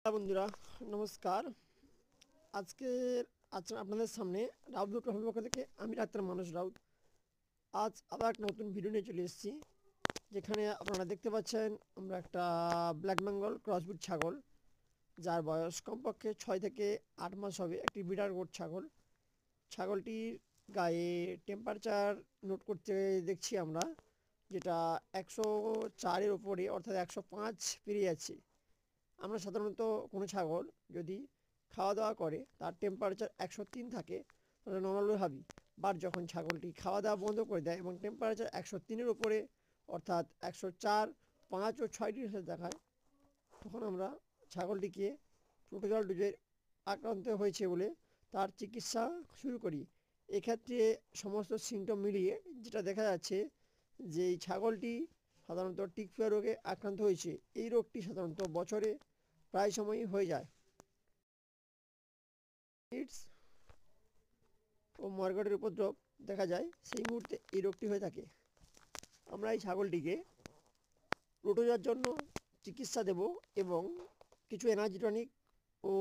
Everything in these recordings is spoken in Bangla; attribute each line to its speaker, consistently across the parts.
Speaker 1: বন্ধুরা নমস্কার। আজকের আপনাদের সামনে রাউত প্রফের পক্ষ থেকে আমি ডাক্তার মানস রাউত আজ আবার একটা নতুন ভিডিও নিয়ে চলে এসেছি, যেখানে আপনারা দেখতে পাচ্ছেন আমরা একটা ব্ল্যাক বেঙ্গল ক্রসবিট ছাগল, যার বয়স কমপক্ষে 6 থেকে 8 মাস হবে, একটি বিডার গোট ছাগল। ছাগলটির গায়ে টেম্পারেচার নোট করতে দেখছি আমরা, যেটা 104-এর ওপরে, অর্থাৎ 105 পেরিয়ে যাচ্ছে। আমরা সাধারণত কোনো ছাগল যদি খাওয়া দাওয়া করে তার টেম্পারেচার 103 থাকে তাহলে নর্মালি ভাবি, বাট যখন ছাগলটি খাওয়া দাওয়া বন্ধ করে দেয় এবং টেম্পারেচার 103-এর উপরে অর্থাৎ 104, 5 ও 6 ডিগ্রি সেলসিয়াস দেখায়, তখন আমরা ছাগলটিকে প্রোটোজল ডোজের আক্রান্ত হয়েছে বলে তার চিকিৎসা শুরু করি। এক্ষেত্রে সমস্ত সিমটম মিলিয়ে যেটা দেখা যাচ্ছে যে এই ছাগলটি সাধারণত টিকফিয়া রোগে আক্রান্ত হয়েছে। এই রোগটি সাধারণত বছরে প্রায় সময়ই হয়ে যায়। ইটস ও মর্গটের উপদ্রব দেখা যায়, সেই মুহূর্তে এই রোগটি হয়ে থাকে। আমরা এই ছাগলটিকে রোটোজার জন্য চিকিৎসা দেব এবং কিছু এনার্জি টনিক ও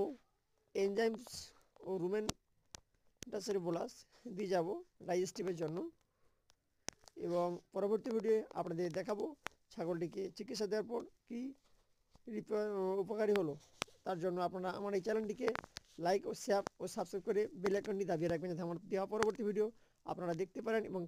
Speaker 1: এনজাইমস ও রুমেন্টাসের বোলাস দিয়ে যাব ডাইজেস্টিভের জন্য। এবং পরবর্তী ভিডিওয়ে আপনাদের দেখাবো ছাগলটিকে চিকিৎসা দেওয়ার পর কী উপকারী হলো। তার জন্য আপনারা আমার এই চ্যানেলটিকে লাইক ও শেয়ার ও সাবস্ক্রাইব করে বেল আইকনটি দাবিয়ে রাখবেন, যাতে আমার দেওয়া পরবর্তী ভিডিও আপনারা দেখতে পারেন এবং